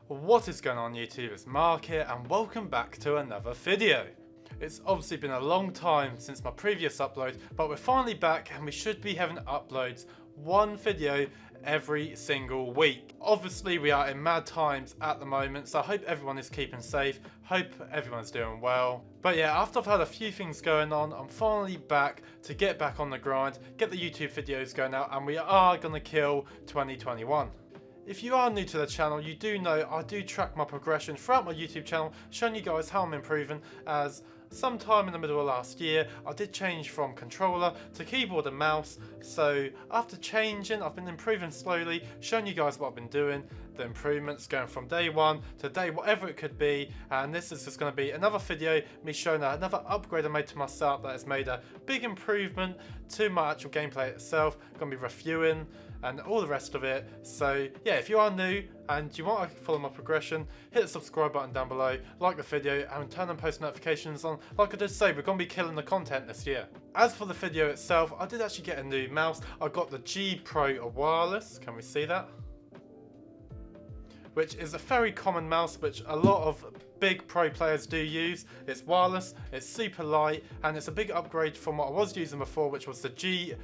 What is going on YouTube, it's Mark here and welcome back to another video. It's obviously been a long time since my previous upload, but we're finally back and we should be having uploads one video every single week. Obviously we are in mad times at the moment, so I hope everyone is keeping safe, hope everyone's doing well. But yeah, after I've had a few things going on, I'm finally back to get back on the grind, get the YouTube videos going out, and we are gonna kill 2021. If you are new to the channel, you do know I do track my progression throughout my YouTube channel, showing you guys how I'm improving, as sometime in the middle of last year I did change from controller to keyboard and mouse. So after changing, I've been improving slowly, showing you guys what I've been doing, the improvements going from day one to day whatever it could be. And this is just going to be another video, me showing another upgrade I made to my setup that has made a big improvement to my actual gameplay itself. Going to be reviewing and all the rest of it. So yeah, if you are new and you want to follow my progression, hit the subscribe button down below, like the video and turn on post notifications on. Like I did say, we're going to be killing the content this year. As for the video itself, I did actually get a new mouse. I got the G Pro wireless, can we see that? Which is a very common mouse which a lot of big pro players do use. It's wireless, it's super light, and it's a big upgrade from what I was using before, which was the G502,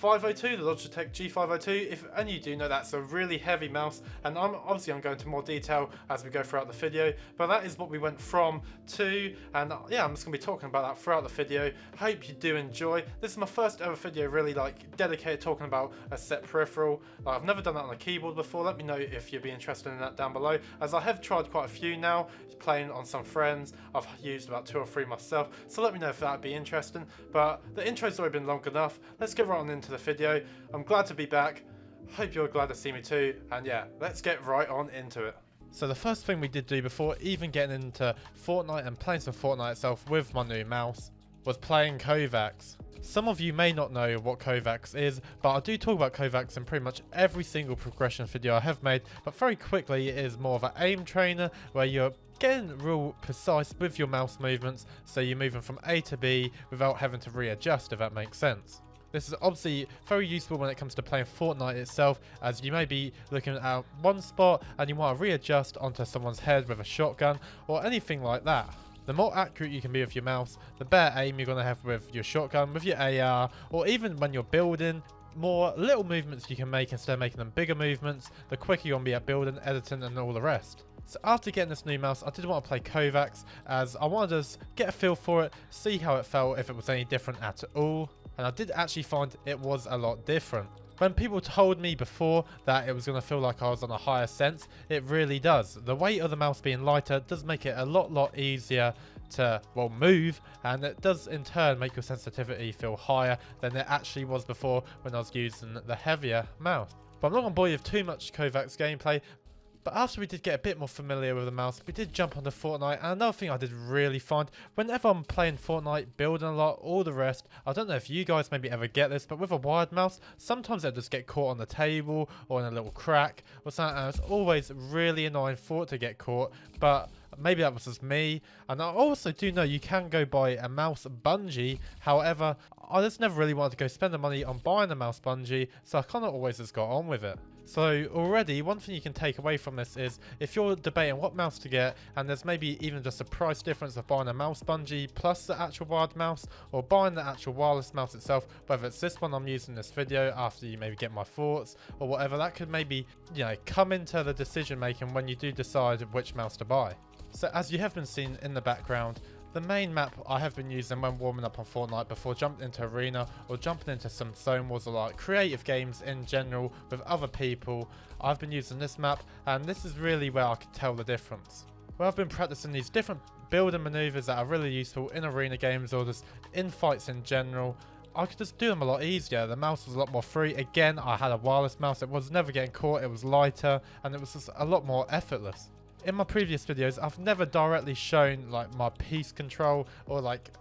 the Logitech G502. If any of you do know, that's a really heavy mouse, and I'm going to go into more detail as we go throughout the video, but that is what we went from to, and yeah, I'm just going to be talking about that throughout the video. Hope you do enjoy. This is my first ever video really dedicated talking about a set peripheral. I've never done that on a keyboard before. Let me know if you'd be interested in that down below, as I have tried quite a few now, playing on some friends. I've used about 2 or 3 myself, so let me know if that'd be interesting. But the intro's already been long enough. Let's get right on into the video. I'm glad to be back. Hope you're glad to see me too. And yeah, let's get right on into it. So the first thing we did do before even getting into Fortnite and playing some Fortnite itself with my new mouse was playing Kovacs. Some of you may not know what Kovacs is, but I do talk about Kovacs in pretty much every single progression video I have made. But very quickly, it is more of an aim trainer where you're getting real precise with your mouse movements, so you're moving from A to B without having to readjust, if that makes sense. This is obviously very useful when it comes to playing Fortnite itself, as you may be looking at one spot and you want to readjust onto someone's head with a shotgun or anything like that. The more accurate you can be with your mouse, the better aim you're going to have with your shotgun, with your AR, or even when you're building. More little movements you can make instead of making them bigger movements, the quicker you're going to be at building, editing and all the rest. So after getting this new mouse, I did want to play Kovacs, as I wanted to just get a feel for it, see how it felt, if it was any different at all. And I did actually find it was a lot different. When people told me before that it was going to feel like I was on a higher sense, it really does. The weight of the mouse being lighter does make it a lot easier to, well, move, and it does in turn make your sensitivity feel higher than it actually was before when I was using the heavier mouse. But I'm not going to bore you with too much Kovacs gameplay. But after we did get a bit more familiar with the mouse, we did jump onto Fortnite, and another thing I did really find, whenever I'm playing Fortnite, building a lot, all the rest, I don't know if you guys maybe ever get this, but with a wired mouse, sometimes it'll just get caught on the table or in a little crack or something, and it's always really annoying for it to get caught, but maybe that was just me. And I also do know you can go buy a mouse bungee. However, I just never really wanted to go spend the money on buying a mouse bungee, so I kind of always just got on with it. So already, one thing you can take away from this is, if you're debating what mouse to get, and there's maybe even just a price difference of buying a mouse bungee plus the actual wired mouse, or buying the actual wireless mouse itself, whether it's this one I'm using in this video, after you maybe get my thoughts, or whatever, that could maybe, you know, come into the decision making when you do decide which mouse to buy. So as you have been seeing in the background, the main map I have been using when warming up on Fortnite before jumping into Arena or jumping into some Zone Wars or like creative games in general with other people, I've been using this map, and this is really where I can tell the difference. Where I've been practicing these different building maneuvers that are really useful in arena games or just in fights in general, I could just do them a lot easier. The mouse was a lot more free. Again, I had a wireless mouse, it was never getting caught, it was lighter, and it was just a lot more effortless. In my previous videos, I've never directly shown like my piece control or like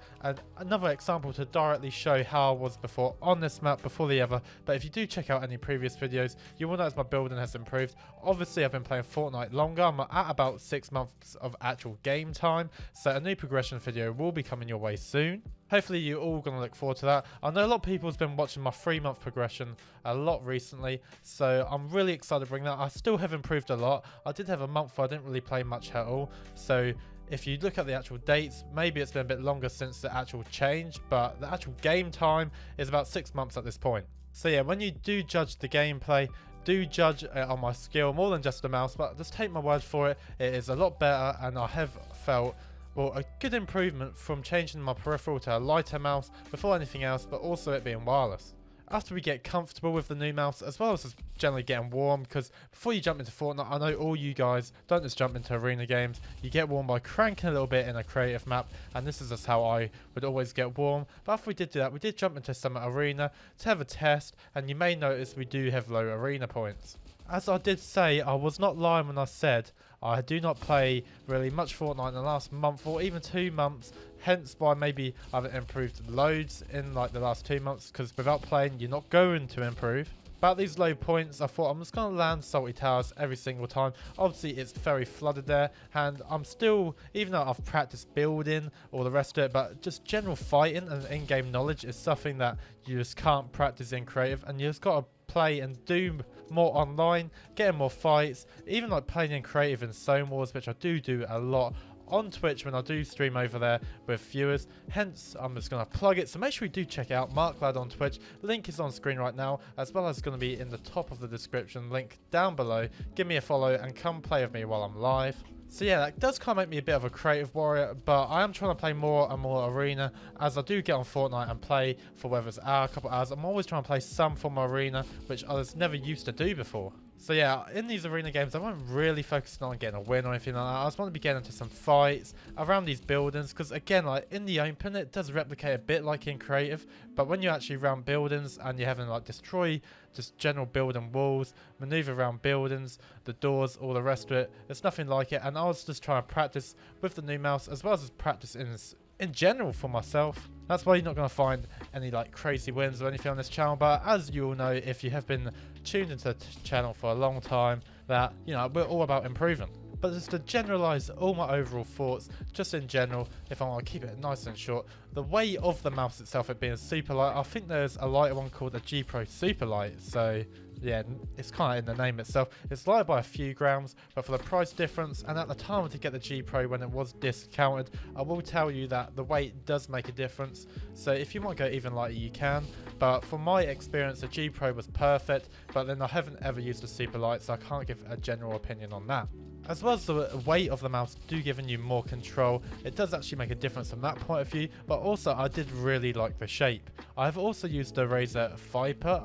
another example to directly show how I was before on this map before the other. But if you do check out any previous videos, you will notice my building has improved. Obviously, I've been playing Fortnite longer. I'm at about 6 months of actual game time, so a new progression video will be coming your way soon. hopefully you're all going to look forward to that. I know a lot of people have been watching my 3-month progression a lot recently, so I'm really excited to bring that. I still have improved a lot. I did have a month where I didn't really play much at all, so if you look at the actual dates, maybe it's been a bit longer since the actual change, but the actual game time is about 6 months at this point. So yeah, when you do judge the gameplay, do judge it on my skill more than just the mouse, but just take my word for it, it is a lot better, and I have felt, well, a good improvement from changing my peripheral to a lighter mouse before anything else, but also it being wireless. After we get comfortable with the new mouse, as well as just generally getting warm, because before you jump into Fortnite, I know all you guys don't just jump into arena games, you get warm by cranking a little bit in a creative map, and this is just how I would always get warm. But after we did do that, we did jump into some arena to have a test, and you may notice we do have low arena points. As I did say, I was not lying when I said I do not play really much Fortnite in the last month or even 2 months, hence why maybe I've improved loads in like the last 2 months, because without playing you're not going to improve. About these low points, I thought I'm just going to land salty towers every single time. Obviously it's very flooded there, and I'm still, even though I've practiced building all the rest of it, but just general fighting and in-game knowledge is something that you just can't practice in creative, and you just got to play and do more online, getting more fights, even like playing in creative in Zone Wars, which I do a lot on Twitch when I do stream over there with viewers. Hence I'm just going to plug it, so make sure you do check out Mark Ladd on Twitch. Link is on screen right now, as well as going to be in the top of the description, link down below. Give me a follow and come play with me while I'm live. So yeah, that does kind of make me a bit of a creative warrior, but I am trying to play more and more arena. As I do get on Fortnite and play for whether it's an hour, a couple hours, I'm always trying to play some form of arena, which I was never used to do before. So yeah, in these arena games, I wasn't really focusing on getting a win or anything like that. I just want to be getting into some fights around these buildings, because again, like in the open, it does replicate a bit like in creative, but when you're actually around buildings and you're having like destroy just general building walls, maneuver around buildings, the doors, all the rest of it, it's nothing like it. And I was just trying to practice with the new mouse, as well as practice in general for myself. That's why you're not going to find any like crazy wins or anything on this channel, but as you all know, if you have been tuned into the channel for a long time, that, you know, we're all about improving. But just to generalize all my overall thoughts, just in general, if I want to keep it nice and short, the weight of the mouse itself, it being super light, I think there's a lighter one called the G Pro Super Light, so yeah, it's kind of in the name itself. It's lighter by a few grams, but for the price difference, and at the time to get the G Pro when it was discounted, I will tell you that the weight does make a difference. So if you want to go even lighter, you can. But from my experience, the G Pro was perfect, but then I haven't ever used a Super Light, so I can't give a general opinion on that. As well as the weight of the mouse giving you more control, it does actually make a difference from that point of view, but also I did really like the shape. I've also used the Razer Viper,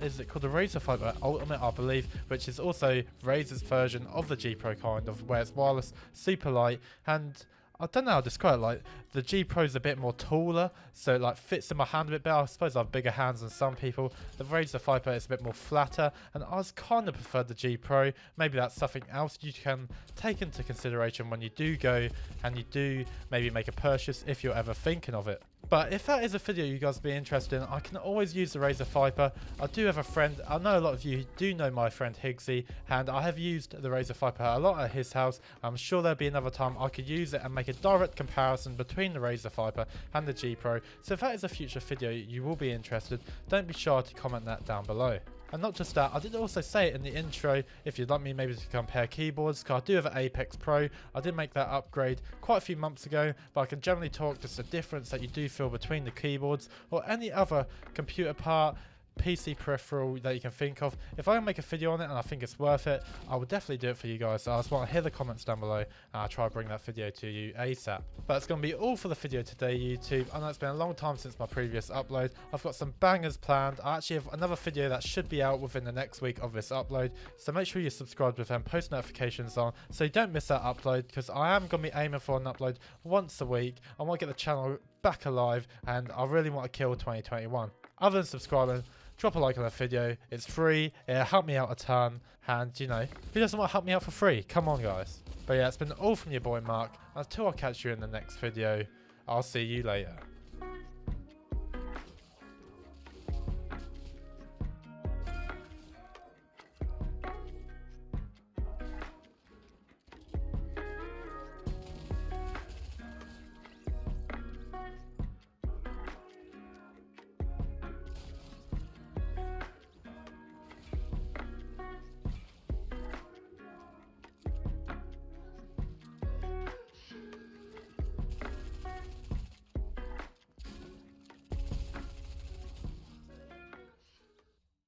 is it called the Razer Viper Ultimate, I believe, which is also Razer's version of the G Pro kind of, where it's wireless, super light, and I don't know how to describe it, like the G Pro's a bit more taller, so it like fits in my hand a bit better. I suppose I have bigger hands than some people. The Razer Viper is a bit more flatter, and I was kind of preferred the G Pro. Maybe that's something else you can take into consideration when you do go and you do maybe make a purchase if you're ever thinking of it. But if that is a video you guys be interested in, I can always use the Razer Viper. I do have a friend, I know a lot of you do know my friend Higgsy, and I have used the Razer Viper a lot at his house. I'm sure there'll be another time I could use it and make a direct comparison between the Razer Viper and the G Pro. So if that is a future video you will be interested, don't be shy to comment that down below. And not just that, I did also say it in the intro, if you'd like me maybe to compare keyboards, because I do have an Apex Pro. I did make that upgrade quite a few months ago, but I can generally talk just the difference that you do feel between the keyboards or any other computer part, PC peripheral that you can think of. If I can make a video on it and I think it's worth it, I will definitely do it for you guys. So I just want to hear the comments down below, and I'll try to bring that video to you ASAP. But it's going to be all for the video today, YouTube. I know it's been a long time since my previous upload. I've got some bangers planned. I actually have another video that should be out within the next week of this upload, so make sure you're subscribed with them post notifications on so you don't miss that upload, because I am going to be aiming for an upload once a week. I want to get the channel back alive, and I really want to kill 2021. Other than subscribing, drop a like on the video. It's free, it'll help me out a ton, and you know, who doesn't want to help me out for free? Come on guys. But yeah, it's been all from your boy Mark. Until I catch you in the next video, I'll see you later.